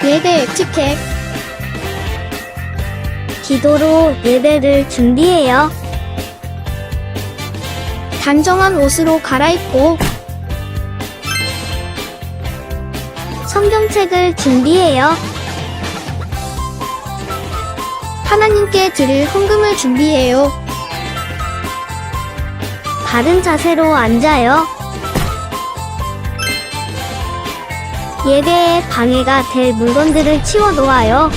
예배 에티켓. 기도로 예배를 준비해요. 단정한 옷으로 갈아입고 성경책을 준비해요. 하나님께 드릴 헌금을 준비해요. 바른 자세로 앉아요. 예배에 방해가 될 물건들을 치워놓아요.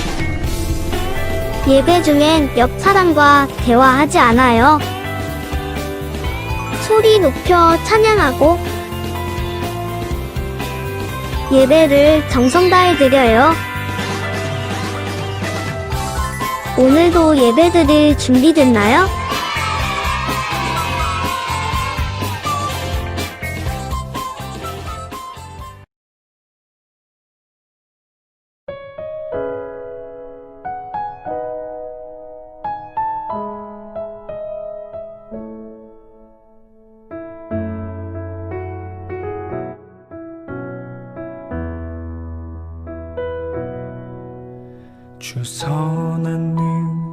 예배 중엔 옆 사람과 대화하지 않아요. 소리 높여 찬양하고 예배를 정성 다해 드려요. 오늘도 예배드릴 준비됐나요? 주 선한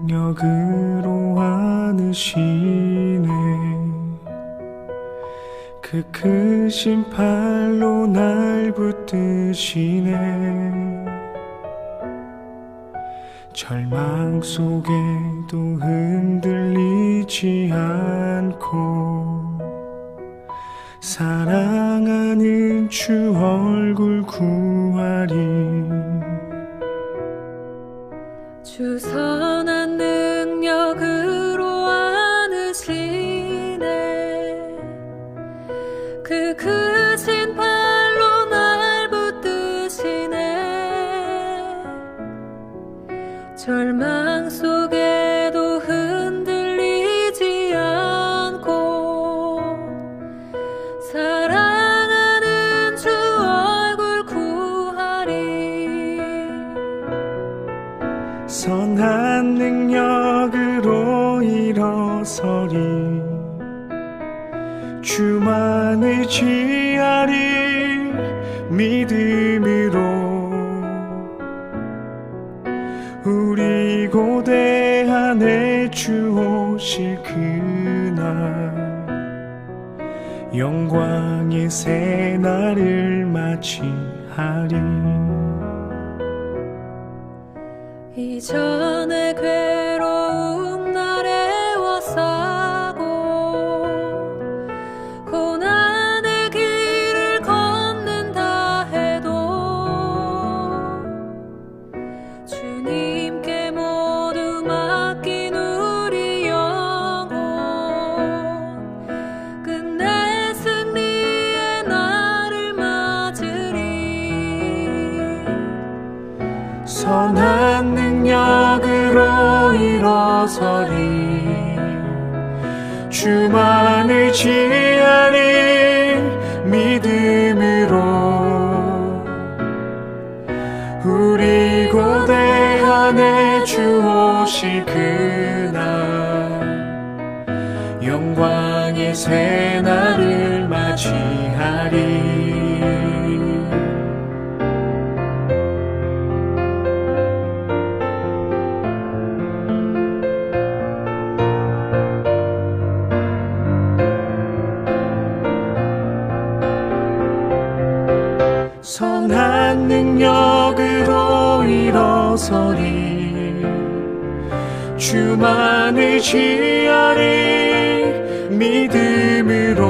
능력으로 안으시네. 그 크신 팔로 날 붙드시네. 절망 속에도 흔들리지 않고 사랑하는 주 얼굴 구하리. 주 선한 능력으로 안으시네. 그 크신 팔로 날 붙드시네. 절망 속에도 흔들리지 않고 사랑하는 주 얼굴 구하리. 선한 능력으로 일어서리. 주만 의지하리. 믿음으로 우리 고대 안에 주 오실 그날 영광의 새날을 맞이하리. 이전에 괴로운 날에 애워싸고 고난의 길을 걷는다 해도 주님께 모두 맡긴 우리 영혼 끝내 승리의 날을 맞으리. 선한 능력으로 일어서리. 주만 의지하리. 믿음으로 우리 고대 안에 주 오실 그날 영광의 새날을 맞이하리. 선한 능력으로 일어서리. 주만 의지하리. 믿음으로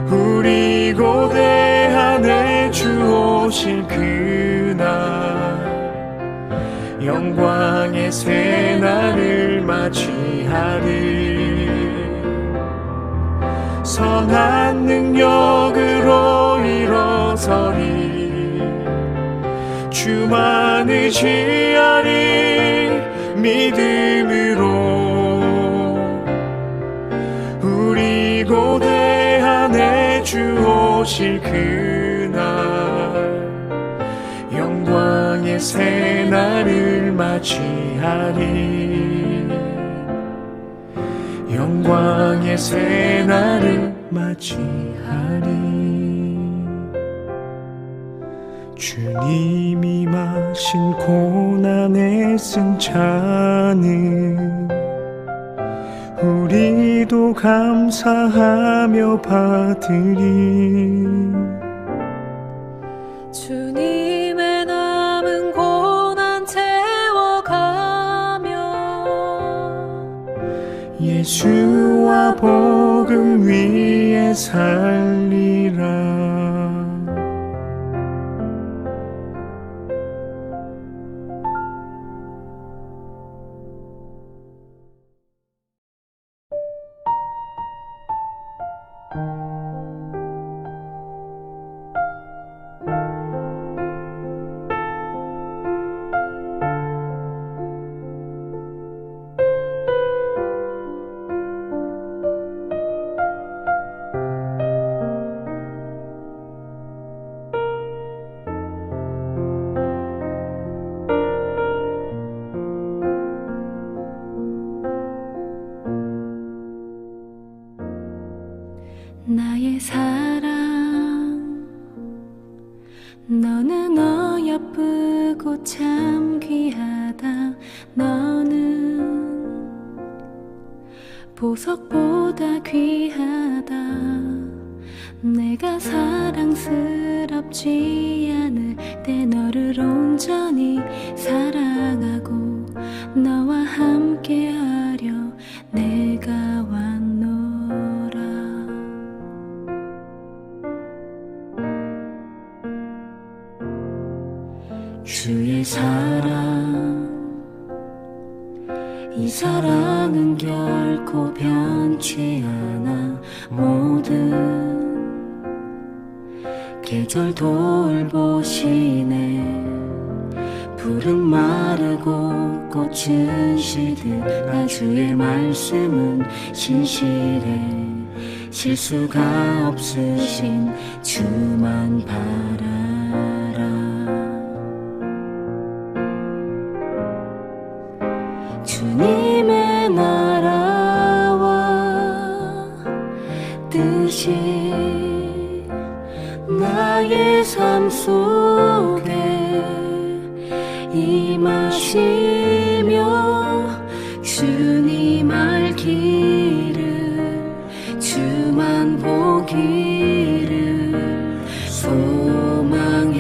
우리 고대 안에 주 오실 그날 영광의 새날을 맞이하리. 선한 능력으로 일어서리. 주만 의지하리. 믿음으로 우리 고대 안에 주 오실 그날 영광의 새날을 맞이하리. 영광의 새날을 맞이하리. 주님이 마신 고난에 쓴 잔을 우리도 감사하며 받으리. 주님의 남은 고난 채워가며 예수와 복음 위에 살리라. 나의 사랑 너는 어여쁘고 참 귀하다. 너는 보석보다 귀하다. 내가 사랑스럽지 않을 때 너를 온전히 사랑하고 너와 함께하려 내가 왔노라. 주의 사랑 이 사랑은 결코 변치 않아. 모든 계절 돌보시네. 푸른 마르고 꽃은 시들 나 주의 말씀은 신실해. 실수가 없으신 주만 바라라. 주님의 나라와 뜻이 나의 삶 속에 임하시며 주님 알기를 주만 보기를 소망해.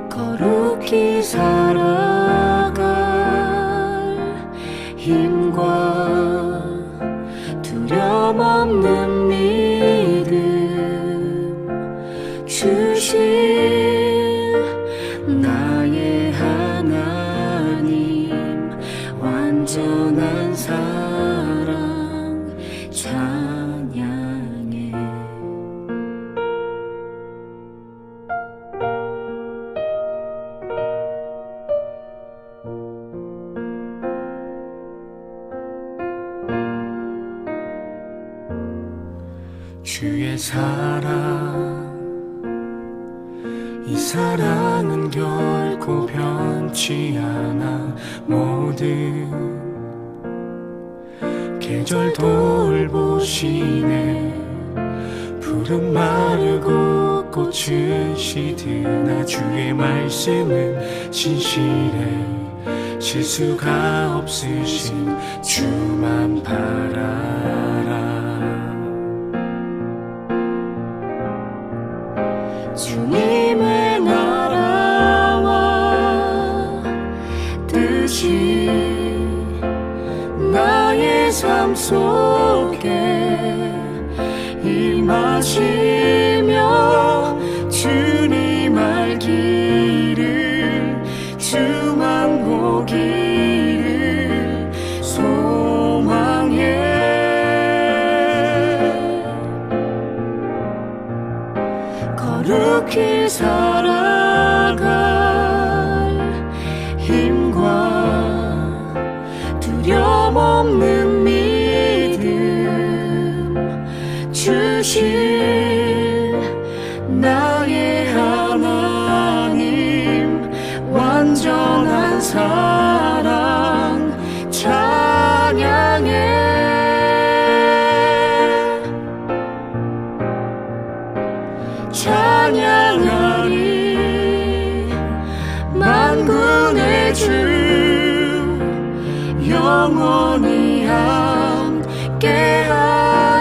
거룩히 살아갈 힘과 두려움 없는 믿음 주신 나의 하나님. 완전한 사랑 찬양해. 주의 사랑 이 사랑은 결코 변치 않아. 모든 계절 돌보시네. 푸른 마르고 꽃은 시드나 주의 말씀은 신실해. 실수가 없으신 주만 바라라. 주님의 나라와 뜻이 나의 삶 속에 임하시며 주님 알기를 주만 보기를 소망해. 거룩히 살아갈 힘과 두려움 없는 믿음 주신 나의 하나님. 완전한 사랑 찬양해.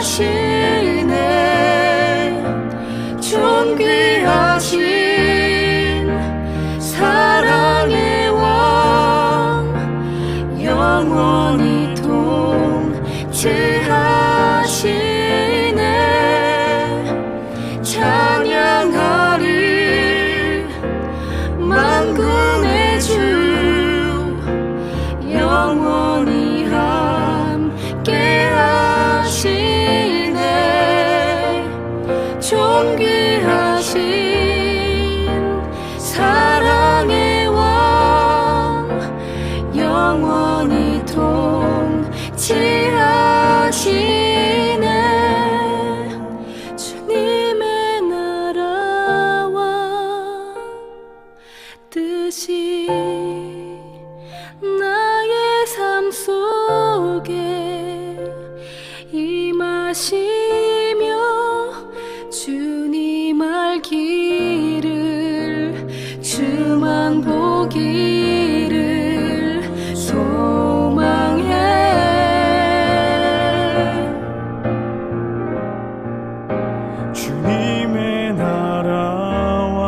취하시네 존귀하신 사랑의 왕 영원히 통치하시네 찬양하리 만군의 주 영원히 함께 하시네 존귀하신 사랑의 왕 영원히 통치하시네 주님의 나라와 뜻이 나의 삶 속에 임하시며 주님 알기를 주만 보기를 소망해 주님의 나라와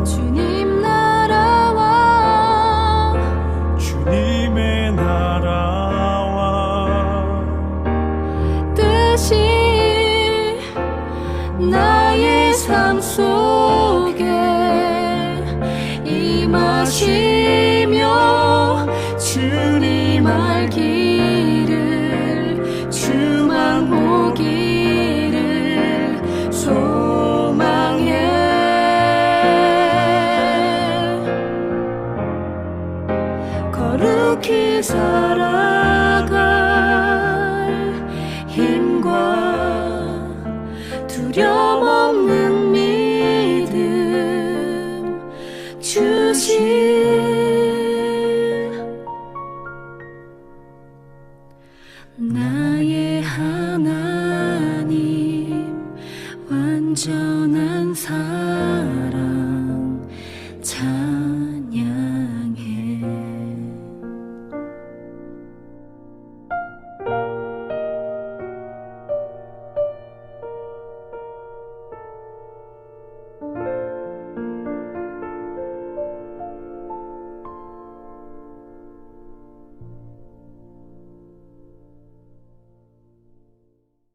주님 나라와 주님의 나라와 뜻이 나의 삶 속에 임하시며 주님 알기를 주만 보기를 소망해 거룩히 살아갈 힘과 두려움 없는 믿음 주신 나의 하나님 완전한 사랑 찬양해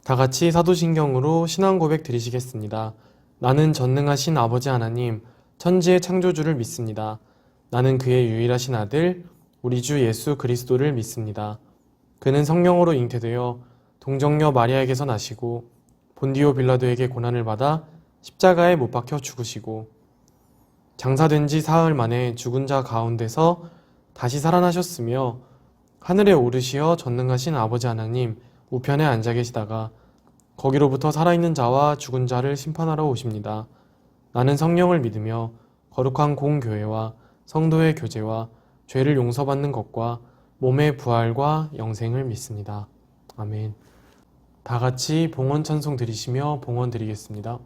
다 같이 사도신경으로 신앙 고백 드리시겠습니다. 나는 전능하신 아버지 하나님, 천지의 창조주를 믿습니다. 나는 그의 유일하신 아들, 우리 주 예수 그리스도를 믿습니다. 그는 성령으로 잉태되어 동정녀 마리아에게서 나시고 본디오 빌라도에게 고난을 받아 십자가에 못 박혀 죽으시고 장사된 지 사흘 만에 죽은 자 가운데서 다시 살아나셨으며 하늘에 오르시어 전능하신 아버지 하나님 우편에 앉아 계시다가 거기로부터 살아있는 자와 죽은 자를 심판하러 오십니다. 나는 성령을 믿으며 거룩한 공교회와 성도의 교제와 죄를 용서받는 것과 몸의 부활과 영생을 믿습니다. 아멘. 다 같이 봉헌 찬송 드리시며 봉헌 드리겠습니다.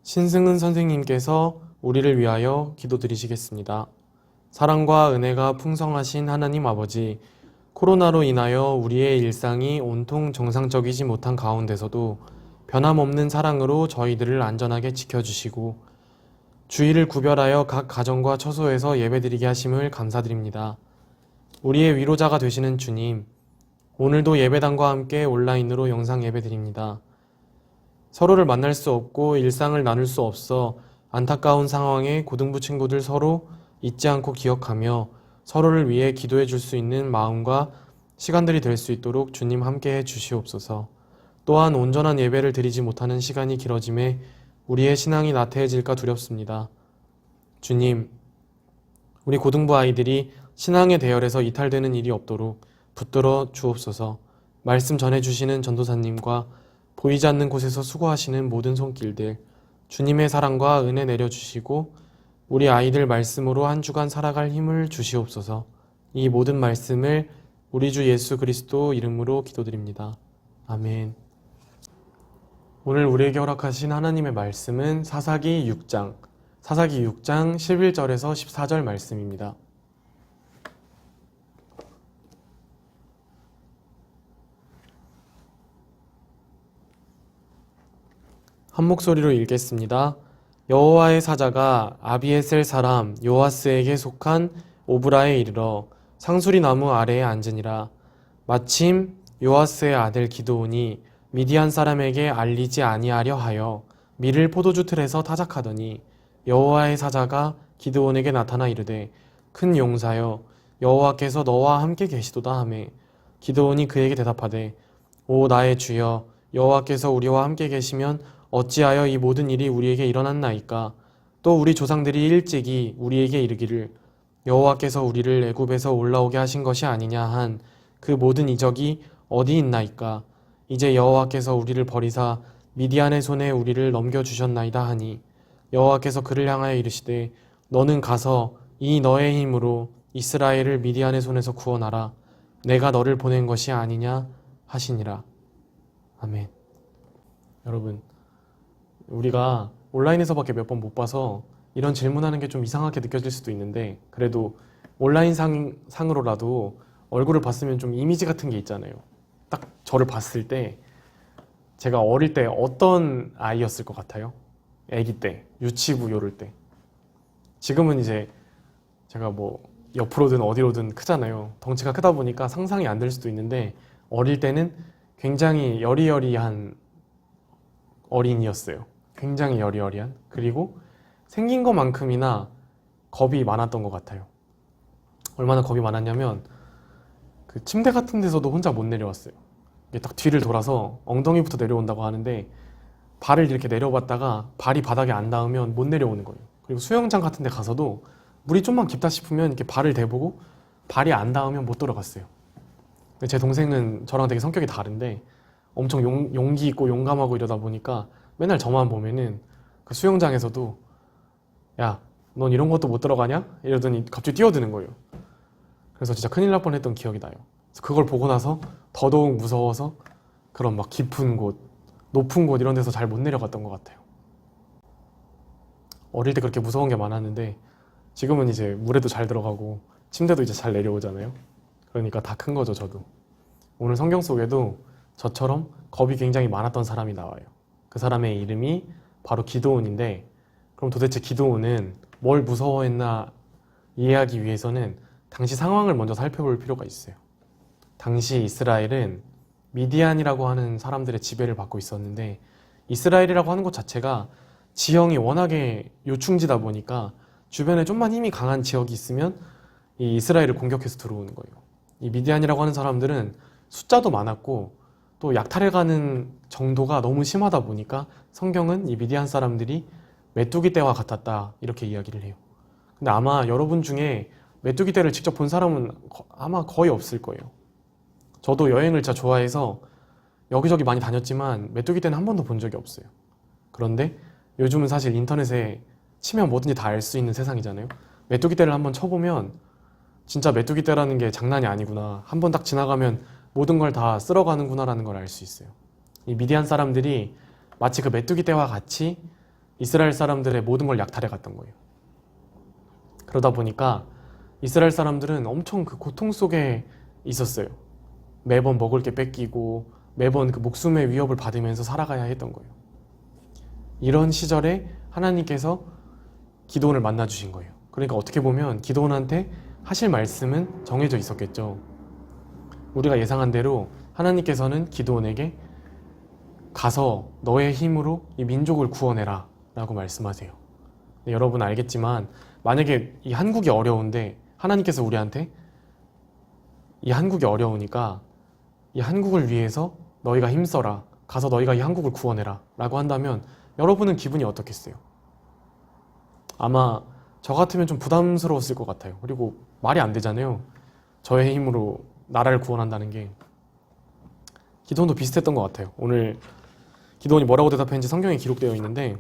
신승은 선생님께서 우리를 위하여 기도드리시겠습니다. 사랑과 은혜가 풍성하신 하나님 아버지, 코로나로 인하여 우리의 일상이 온통 정상적이지 못한 가운데서도 변함없는 사랑으로 저희들을 안전하게 지켜주시고 주일을 구별하여 각 가정과 처소에서 예배드리게 하심을 감사드립니다. 우리의 위로자가 되시는 주님, 오늘도 예배당과 함께 온라인으로 영상 예배 드립니다. 서로를 만날 수 없고 일상을 나눌 수 없어 안타까운 상황에 고등부 친구들 서로 잊지 않고 기억하며 서로를 위해 기도해 줄 수 있는 마음과 시간들이 될 수 있도록 주님 함께 해 주시옵소서. 또한 온전한 예배를 드리지 못하는 시간이 길어짐에 우리의 신앙이 나태해질까 두렵습니다. 주님, 우리 고등부 아이들이 신앙의 대열에서 이탈되는 일이 없도록 붙들어 주옵소서. 말씀 전해주시는 전도사님과 보이지 않는 곳에서 수고하시는 모든 손길들, 주님의 사랑과 은혜 내려주시고 우리 아이들 말씀으로 한 주간 살아갈 힘을 주시옵소서. 이 모든 말씀을 우리 주 예수 그리스도 이름으로 기도드립니다. 아멘. 오늘 우리에게 허락하신 하나님의 말씀은 사사기 6장 11절에서 14절 말씀입니다. 한 목소리로 읽겠습니다. 여호와의 사자가 아비에셀 사람 요아스에게 속한 오브라에 이르러 상수리 나무 아래에 앉으니라. 마침 요아스의 아들 기드온이 미디안 사람에게 알리지 아니하려 하여 밀을 포도주 틀에서 타작하더니 여호와의 사자가 기드온에게 나타나 이르되 큰 용사여 여호와께서 너와 함께 계시도다 하매 기드온이 그에게 대답하되 오 나의 주여 여호와께서 우리와 함께 계시면 어찌하여 이 모든 일이 우리에게 일어났나이까? 또 우리 조상들이 일찍이 우리에게 이르기를 여호와께서 우리를 애굽에서 올라오게 하신 것이 아니냐 한 그 모든 이적이 어디 있나이까? 이제 여호와께서 우리를 버리사 미디안의 손에 우리를 넘겨주셨나이다 하니 여호와께서 그를 향하여 이르시되 너는 가서 이 너의 힘으로 이스라엘을 미디안의 손에서 구원하라. 내가 너를 보낸 것이 아니냐 하시니라. 아멘. 여러분, 우리가 온라인에서밖에 몇 번 못 봐서 이런 질문하는 게 좀 이상하게 느껴질 수도 있는데 그래도 온라인 상으로라도 얼굴을 봤으면 좀 이미지 같은 게 있잖아요. 딱 저를 봤을 때 제가 어릴 때 어떤 아이였을 것 같아요? 아기 때, 유치부 요럴 때. 지금은 이제 제가 뭐 옆으로든 어디로든 크잖아요. 덩치가 크다 보니까 상상이 안 될 수도 있는데 어릴 때는 굉장히 여리여리한 어린이였어요. 굉장히 여리여리한. 그리고 생긴 것만큼이나 겁이 많았던 것 같아요. 얼마나 겁이 많았냐면 그 침대 같은 데서도 혼자 못 내려왔어요. 이게 딱 뒤를 돌아서 엉덩이부터 내려온다고 하는데 발을 이렇게 내려봤다가 발이 바닥에 안 닿으면 못 내려오는 거예요. 그리고 수영장 같은 데 가서도 물이 좀만 깊다 싶으면 이렇게 발을 대보고 발이 안 닿으면 못 들어갔어요. 근데 제 동생은 저랑 되게 성격이 다른데 엄청 용기 있고 용감하고 이러다 보니까 맨날 저만 보면은 그 수영장에서도 야, 넌 이런 것도 못 들어가냐? 이러더니 갑자기 뛰어드는 거예요. 그래서 진짜 큰일 날 뻔했던 기억이 나요. 그래서 그걸 보고 나서 더더욱 무서워서 그런 막 깊은 곳, 높은 곳 이런 데서 잘 못 내려갔던 것 같아요. 어릴 때 그렇게 무서운 게 많았는데 지금은 이제 물에도 잘 들어가고 침대도 이제 잘 내려오잖아요. 그러니까 다 큰 거죠, 저도. 오늘 성경 속에도 저처럼 겁이 굉장히 많았던 사람이 나와요. 그 사람의 이름이 바로 기드온인데 그럼 도대체 기드온은 뭘 무서워했나 이해하기 위해서는 당시 상황을 먼저 살펴볼 필요가 있어요. 당시 이스라엘은 미디안이라고 하는 사람들의 지배를 받고 있었는데 이스라엘이라고 하는 것 자체가 지형이 워낙에 요충지다 보니까 주변에 좀만 힘이 강한 지역이 있으면 이 이스라엘을 공격해서 들어오는 거예요. 이 미디안이라고 하는 사람들은 숫자도 많았고 또 약탈해가는 정도가 너무 심하다 보니까 성경은 이 미디안 사람들이 메뚜기 떼와 같았다 이렇게 이야기를 해요. 근데 아마 여러분 중에 메뚜기 떼를 직접 본 사람은 아마 거의 없을 거예요. 저도 여행을 진짜 좋아해서 여기저기 많이 다녔지만 메뚜기 떼는 한 번도 본 적이 없어요. 그런데 요즘은 사실 인터넷에 치면 뭐든지 다 알 수 있는 세상이잖아요. 메뚜기 떼를 한번 쳐보면 진짜 메뚜기 떼라는 게 장난이 아니구나. 한번 딱 지나가면 모든 걸 다 쓸어가는구나 라는 걸 알 수 있어요. 이 미디안 사람들이 마치 그 메뚜기 떼와 같이 이스라엘 사람들의 모든 걸 약탈해 갔던 거예요. 그러다 보니까 이스라엘 사람들은 엄청 그 고통 속에 있었어요. 매번 먹을 게 뺏기고 매번 그 목숨의 위협을 받으면서 살아가야 했던 거예요. 이런 시절에 하나님께서 기드온을 만나주신 거예요. 그러니까 어떻게 보면 기드온한테 하실 말씀은 정해져 있었겠죠. 우리가 예상한 대로 하나님께서는 기드온에게 가서 너의 힘으로 이 민족을 구원해라 라고 말씀하세요. 네, 여러분 알겠지만 만약에 이 한국이 어려운데 하나님께서 우리한테 이 한국이 어려우니까 이 한국을 위해서 너희가 힘써라, 가서 너희가 이 한국을 구원해라 라고 한다면 여러분은 기분이 어떻겠어요? 아마 저 같으면 좀 부담스러웠을 것 같아요. 그리고 말이 안 되잖아요. 저의 힘으로 나라를 구원한다는 게. 기드온도 비슷했던 것 같아요. 오늘 기드온이 뭐라고 대답했는지 성경에 기록되어 있는데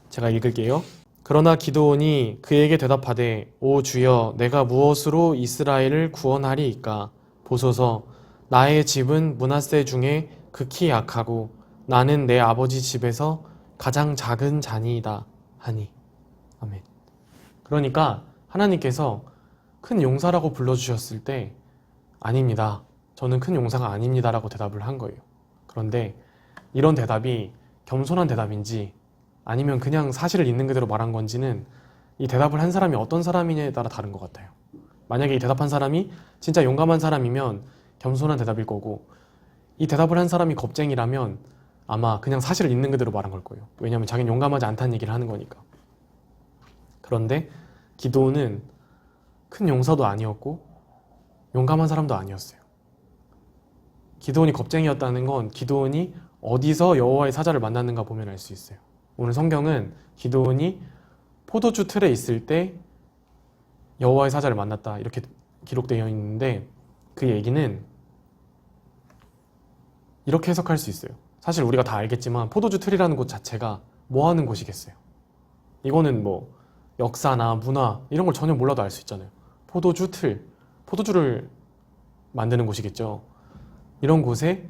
제가 읽을게요. 그러나 기드온이 그에게 대답하되 오 주여 내가 무엇으로 이스라엘을 구원하리이까? 보소서 나의 집은 므낫세 중에 극히 약하고 나는 내 아버지 집에서 가장 작은 자니이다 하니. 아멘. 그러니까 하나님께서 큰 용사라고 불러주셨을 때 아닙니다. 저는 큰 용사가 아닙니다 라고 대답을 한 거예요. 그런데 이런 대답이 겸손한 대답인지 아니면 그냥 사실을 있는 그대로 말한 건지는 이 대답을 한 사람이 어떤 사람이냐에 따라 다른 것 같아요. 만약에 이 대답한 사람이 진짜 용감한 사람이면 겸손한 대답일 거고 이 대답을 한 사람이 겁쟁이라면 아마 그냥 사실을 있는 그대로 말한 걸 거예요. 왜냐하면 자기는 용감하지 않다는 얘기를 하는 거니까. 그런데 기드온은 큰 용사도 아니었고 용감한 사람도 아니었어요. 기드온이 겁쟁이였다는 건 기드온이 어디서 여호와의 사자를 만났는가 보면 알 수 있어요. 오늘 성경은 기드온이 포도주 틀에 있을 때 여호와의 사자를 만났다 이렇게 기록되어 있는데 그 얘기는 이렇게 해석할 수 있어요. 사실 우리가 다 알겠지만 포도주 틀이라는 곳 자체가 뭐 하는 곳이겠어요? 이거는 뭐 역사나 문화 이런 걸 전혀 몰라도 알 수 있잖아요. 포도주 틀, 포도주를 만드는 곳이겠죠. 이런 곳에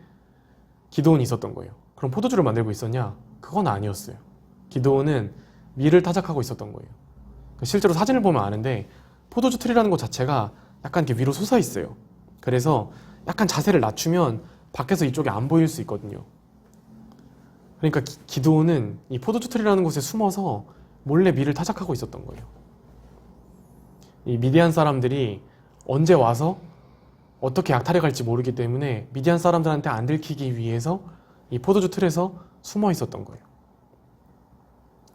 기드온이 있었던 거예요. 그럼 포도주를 만들고 있었냐? 그건 아니었어요. 기드온은 밀을 타작하고 있었던 거예요. 실제로 사진을 보면 아는데 포도주 틀이라는 것 자체가 약간 이렇게 위로 솟아 있어요. 그래서 약간 자세를 낮추면 밖에서 이쪽이 안 보일 수 있거든요. 그러니까 기드온은 이 포도주 틀이라는 곳에 숨어서 몰래 밀을 타작하고 있었던 거예요. 이 미디안 사람들이 언제 와서 어떻게 약탈해 갈지 모르기 때문에 미디안 사람들한테 안 들키기 위해서 이 포도주 틀에서 숨어 있었던 거예요.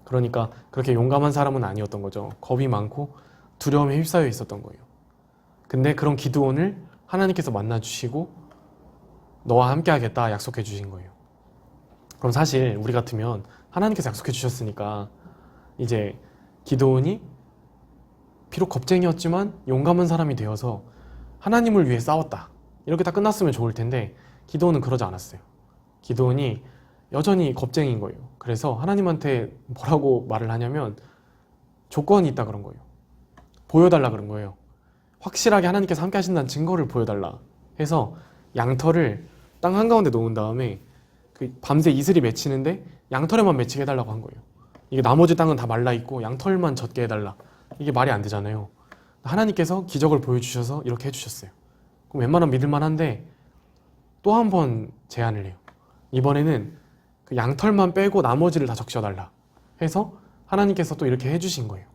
그러니까 그렇게 용감한 사람은 아니었던 거죠. 겁이 많고 두려움에 휩싸여 있었던 거예요. 근데 그런 기드온을 하나님께서 만나주시고 너와 함께 하겠다 약속해 주신 거예요. 그럼 사실 우리 같으면 하나님께서 약속해 주셨으니까 이제 기드온이 비록 겁쟁이였지만 용감한 사람이 되어서 하나님을 위해 싸웠다 이렇게 딱 끝났으면 좋을 텐데 기드온은 그러지 않았어요. 기드온이 여전히 겁쟁이인 거예요. 그래서 하나님한테 뭐라고 말을 하냐면 조건이 있다 그런 거예요. 보여달라 그런 거예요. 확실하게 하나님께서 함께 하신다는 증거를 보여달라 해서 양털을 땅 한가운데 놓은 다음에 그 밤새 이슬이 맺히는데 양털에만 맺히게 해달라고 한 거예요. 이게 나머지 땅은 다 말라있고 양털만 젖게 해달라. 이게 말이 안 되잖아요. 하나님께서 기적을 보여주셔서 이렇게 해주셨어요. 그럼 웬만하면 믿을만한데 또 한 번 제안을 해요. 이번에는 그 양털만 빼고 나머지를 다 적셔달라 해서 하나님께서 또 이렇게 해주신 거예요.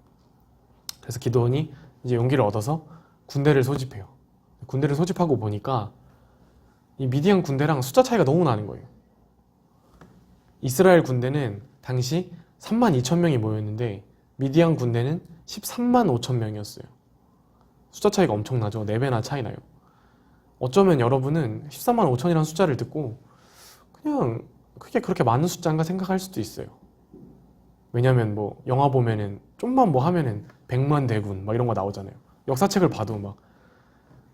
그래서 기드온이 이제 용기를 얻어서 군대를 소집해요. 군대를 소집하고 보니까 이 미디안 군대랑 숫자 차이가 너무 나는 거예요. 이스라엘 군대는 당시 32,000명이 모였는데 미디안 군대는 13만 5천 명이었어요. 숫자 차이가 엄청나죠. 4배나 차이 나요. 어쩌면 여러분은 14만 5천이라는 숫자를 듣고 그냥 그게 그렇게 많은 숫자인가 생각할 수도 있어요. 왜냐면 뭐 영화 보면은 좀만 뭐 하면은 100만 대군 막 이런 거 나오잖아요. 역사책을 봐도 막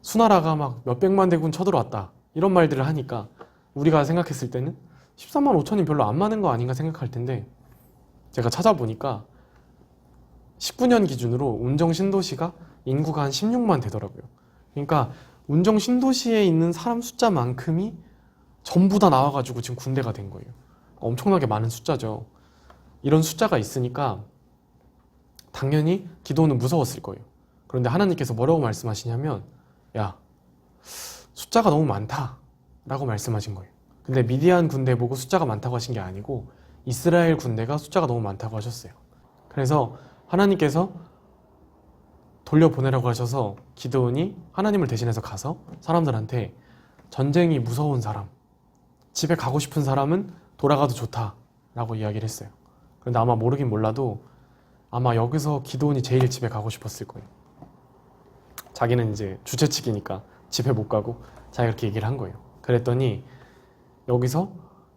수나라가 막 몇백만 대군 쳐들어왔다 이런 말들을 하니까 우리가 생각했을 때는 13만 5천이 별로 안 많은 거 아닌가 생각할 텐데 제가 찾아보니까 19년 기준으로 운정 신도시가 인구가 한 16만 되더라고요. 그러니까 운정 신도시에 있는 사람 숫자만큼이 전부 다 나와가지고 지금 군대가 된 거예요. 엄청나게 많은 숫자죠. 이런 숫자가 있으니까 당연히 기드온은 무서웠을 거예요. 그런데 하나님께서 뭐라고 말씀하시냐면 야, 숫자가 너무 많다 라고 말씀하신 거예요. 근데 미디안 군대 보고 숫자가 많다고 하신 게 아니고 이스라엘 군대가 숫자가 너무 많다고 하셨어요. 그래서 하나님께서 돌려보내라고 하셔서 기드온이 하나님을 대신해서 가서 사람들한테 전쟁이 무서운 사람, 집에 가고 싶은 사람은 돌아가도 좋다라고 이야기를 했어요. 그런데 아마 모르긴 몰라도 아마 여기서 기드온이 제일 집에 가고 싶었을 거예요. 자기는 이제 주최 측이니까 집에 못 가고 자기가 그렇게 얘기를 한 거예요. 그랬더니 여기서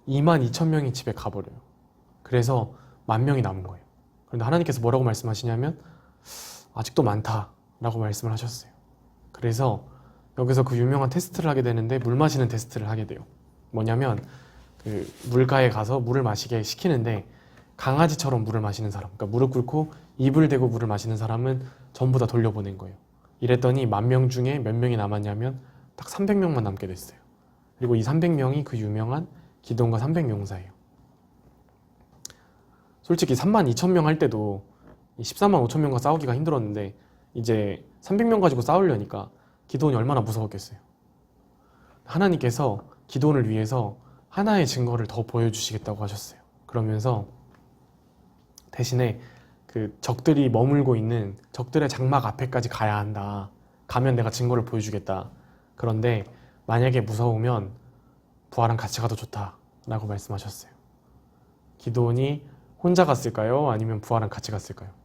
22,000명이 집에 가버려요. 그래서 10,000명이 남은 거예요. 그런데 하나님께서 뭐라고 말씀하시냐면 아직도 많다라고 말씀을 하셨어요. 그래서 여기서 그 유명한 테스트를 하게 되는데 물 마시는 테스트를 하게 돼요. 뭐냐면 그 물가에 가서 물을 마시게 시키는데 강아지처럼 물을 마시는 사람, 그러니까 무릎 꿇고 입을 대고 물을 마시는 사람은 전부 다 돌려보낸 거예요. 이랬더니 10,000명 중에 몇 명이 남았냐면 딱 300명만 남게 됐어요. 그리고 이 300명이 그 유명한 기드온과 300용사예요. 솔직히 32,000명 할 때도 145,000명과 싸우기가 힘들었는데 이제 300명 가지고 싸우려니까 기드온이 얼마나 무서웠겠어요. 하나님께서 기드온을 위해서 하나의 증거를 더 보여주시겠다고 하셨어요. 그러면서 대신에 그 적들이 머물고 있는 적들의 장막 앞에까지 가야 한다. 가면 내가 증거를 보여주겠다. 그런데 만약에 무서우면 부하랑 같이 가도 좋다 라고 말씀하셨어요. 기드온이 혼자 갔을까요? 아니면 부하랑 같이 갔을까요?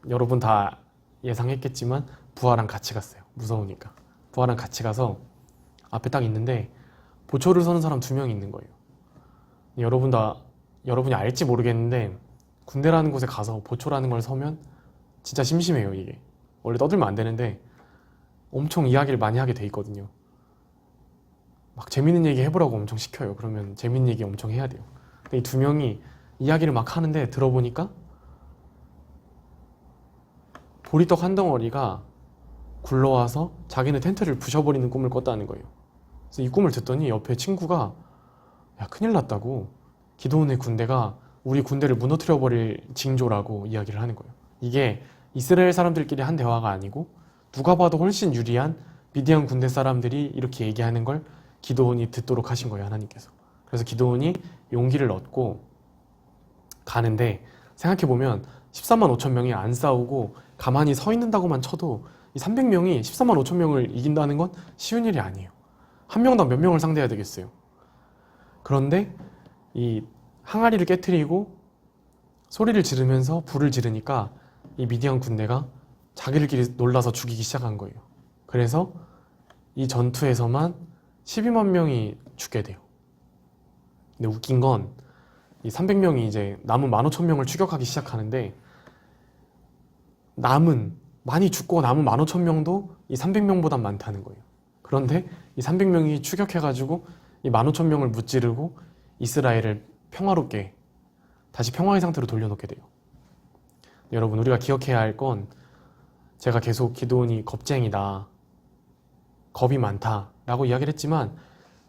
여러분 다 예상했겠지만 부하랑 같이 갔어요. 무서우니까. 부하랑 같이 가서 앞에 딱 있는데 보초를 서는 사람 2명이 있는 거예요. 여러분이 알지 모르겠는데 군대라는 곳에 가서 보초라는 걸 서면 진짜 심심해요. 이게 원래 떠들면 안 되는데 엄청 이야기를 많이 하게 돼 있거든요. 막 재밌는 얘기 해보라고 엄청 시켜요. 그러면 재밌는 얘기 엄청 해야 돼요. 근데 이 2명이 이야기를 막 하는데 들어보니까 보리떡 한 덩어리가 굴러와서 자기네 텐트를 부셔버리는 꿈을 꿨다는 거예요. 그래서 이 꿈을 듣더니 옆에 친구가 야 큰일 났다고, 기드온의 군대가 우리 군대를 무너뜨려버릴 징조라고 이야기를 하는 거예요. 이게 이스라엘 사람들끼리 한 대화가 아니고 누가 봐도 훨씬 유리한 미디안 군대 사람들이 이렇게 얘기하는 걸 기드온이 듣도록 하신 거예요. 하나님께서. 그래서 기드온이 용기를 얻고 가는데 생각해보면 145,000명이 안 싸우고 가만히 서 있는다고만 쳐도 이 300명이 145,000명을 이긴다는 건 쉬운 일이 아니에요. 한 명당 몇 명을 상대해야 되겠어요. 그런데 이 항아리를 깨트리고 소리를 지르면서 불을 지르니까 이 미디안 군대가 자기들끼리 놀라서 죽이기 시작한 거예요. 그래서 이 전투에서만 12만 명이 죽게 돼요. 근데 웃긴 건 이 300명이 이제 남은 15,000명을 추격하기 시작하는데 많이 죽고 남은 15,000명도 이 300명보단 많다는 거예요. 그런데 이 300명이 추격해가지고 이 15,000명을 무찌르고 이스라엘을 평화롭게 다시 평화의 상태로 돌려놓게 돼요. 여러분, 우리가 기억해야 할 건 제가 계속 기드온이 겁쟁이다, 겁이 많다 라고 이야기를 했지만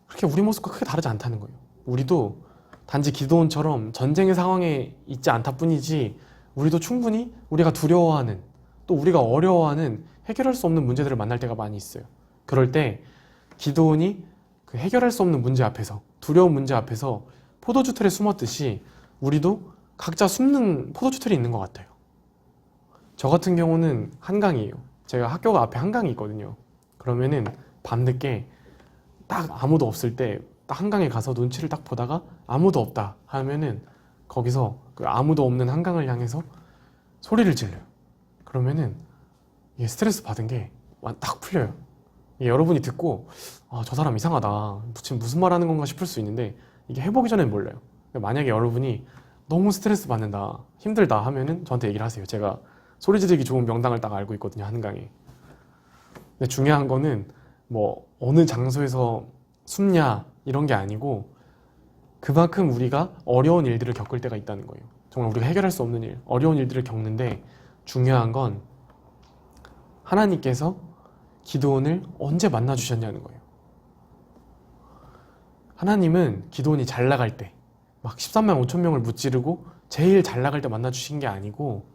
그렇게 우리 모습과 크게 다르지 않다는 거예요. 우리도 단지 기드온처럼 전쟁의 상황에 있지 않다 뿐이지 우리도 충분히 우리가 두려워하는, 또 우리가 어려워하는 해결할 수 없는 문제들을 만날 때가 많이 있어요. 그럴 때 기드온이 그 해결할 수 없는 문제 앞에서, 두려운 문제 앞에서 포도주 틀에 숨었듯이 우리도 각자 숨는 포도주 틀이 있는 것 같아요. 저 같은 경우는 한강이에요. 제가 학교가 앞에 한강이 있거든요. 그러면은 밤늦게 딱 아무도 없을 때 딱 한강에 가서 눈치를 딱 보다가 아무도 없다 하면은 거기서 그 아무도 없는 한강을 향해서 소리를 질러요. 그러면은 이게 스트레스 받은 게 딱 풀려요. 이게 여러분이 듣고 저 사람 이상하다, 지금 무슨 말 하는 건가 싶을 수 있는데 이게 해보기 전엔 몰라요. 만약에 여러분이 너무 스트레스 받는다, 힘들다 하면은 저한테 얘기를 하세요. 제가 소리 지르기 좋은 명당을 딱 알고 있거든요, 한강에. 근데 중요한 거는 뭐 어느 장소에서 숨냐 이런 게 아니고 그만큼 우리가 어려운 일들을 겪을 때가 있다는 거예요. 정말 우리가 해결할 수 없는 일, 어려운 일들을 겪는데 중요한 건 하나님께서 기드온을 언제 만나주셨냐는 거예요. 하나님은 기드온이 잘 나갈 때, 막 13만 5천 명을 무찌르고 제일 잘 나갈 때 만나주신 게 아니고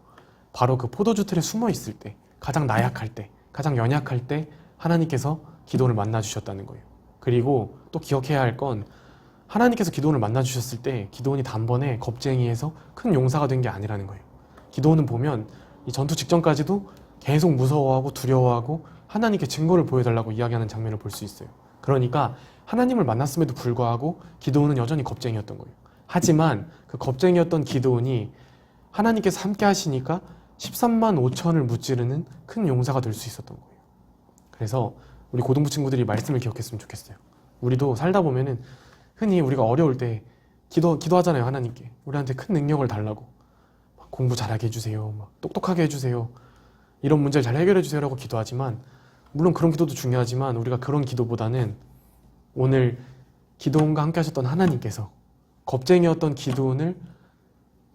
바로 그 포도주 틀에 숨어 있을 때, 가장 나약할 때, 가장 연약할 때 하나님께서 기드온을 만나주셨다는 거예요. 그리고 또 기억해야 할 건 하나님께서 기드온을 만나주셨을 때 기드온이 단번에 겁쟁이에서 큰 용사가 된 게 아니라는 거예요. 기드온은 보면 이 전투 직전까지도 계속 무서워하고 두려워하고 하나님께 증거를 보여달라고 이야기하는 장면을 볼 수 있어요. 그러니까 하나님을 만났음에도 불구하고 기드온은 여전히 겁쟁이였던 거예요. 하지만 그 겁쟁이였던 기드온이 하나님께서 함께 하시니까 13만 5천을 무찌르는 큰 용사가 될 수 있었던 거예요. 그래서 우리 고등부 친구들이 말씀을 기억했으면 좋겠어요. 우리도 살다 보면은 흔히 우리가 어려울 때 기도하잖아요. 하나님께 우리한테 큰 능력을 달라고, 막 공부 잘하게 해주세요, 막 똑똑하게 해주세요, 이런 문제를 잘 해결해 주세요라고 기도하지만, 물론 그런 기도도 중요하지만 우리가 그런 기도보다는 오늘 기드온과 함께 하셨던 하나님께서, 겁쟁이였던 기드온을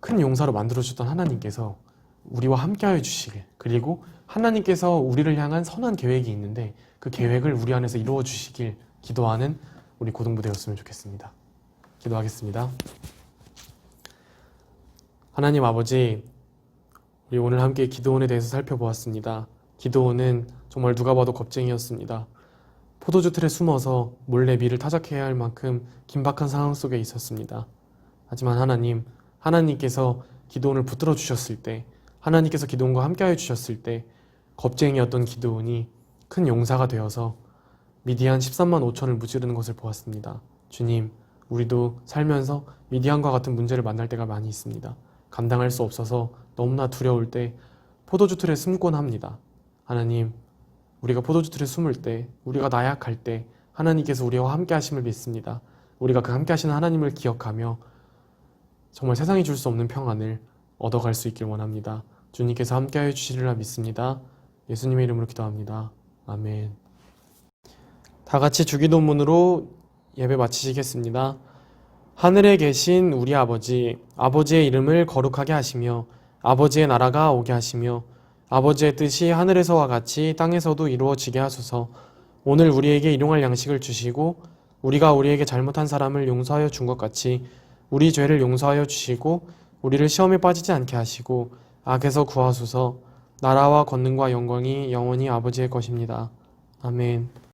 큰 용사로 만들어주셨던 하나님께서 우리와 함께하여 주시길, 그리고 하나님께서 우리를 향한 선한 계획이 있는데 그 계획을 우리 안에서 이루어 주시길 기도하는 우리 고등부 되었으면 좋겠습니다. 기도하겠습니다. 하나님 아버지, 우리 오늘 함께 기드온에 대해서 살펴보았습니다. 기드온은 정말 누가 봐도 겁쟁이였습니다. 포도주 틀에 숨어서 몰래 밀을 타작해야 할 만큼 긴박한 상황 속에 있었습니다. 하지만 하나님께서 기드온을 붙들어 주셨을 때, 하나님께서 기드온과 함께하여 주셨을 때 겁쟁이였던 기드온이 큰 용사가 되어서 미디안 13만 5천을 무찌르는 것을 보았습니다. 주님, 우리도 살면서 미디안과 같은 문제를 만날 때가 많이 있습니다. 감당할 수 없어서 너무나 두려울 때 포도주 틀에 숨곤 합니다. 하나님, 우리가 포도주 틀에 숨을 때, 우리가 나약할 때 하나님께서 우리와 함께 하심을 믿습니다. 우리가 그 함께 하시는 하나님을 기억하며 정말 세상이 줄 수 없는 평안을 얻어갈 수 있길 원합니다. 주님께서 함께하여 주시리라 믿습니다. 예수님의 이름으로 기도합니다. 아멘. 다 같이 주기도문으로 예배 마치시겠습니다. 하늘에 계신 우리 아버지, 아버지의 이름을 거룩하게 하시며 아버지의 나라가 오게 하시며 아버지의 뜻이 하늘에서와 같이 땅에서도 이루어지게 하소서. 오늘 우리에게 일용할 양식을 주시고 우리가 우리에게 잘못한 사람을 용서하여 준 것 같이 우리 죄를 용서하여 주시고 우리를 시험에 빠지지 않게 하시고 악에서 구하소서. 나라와 권능과 영광이 영원히 아버지의 것입니다. 아멘.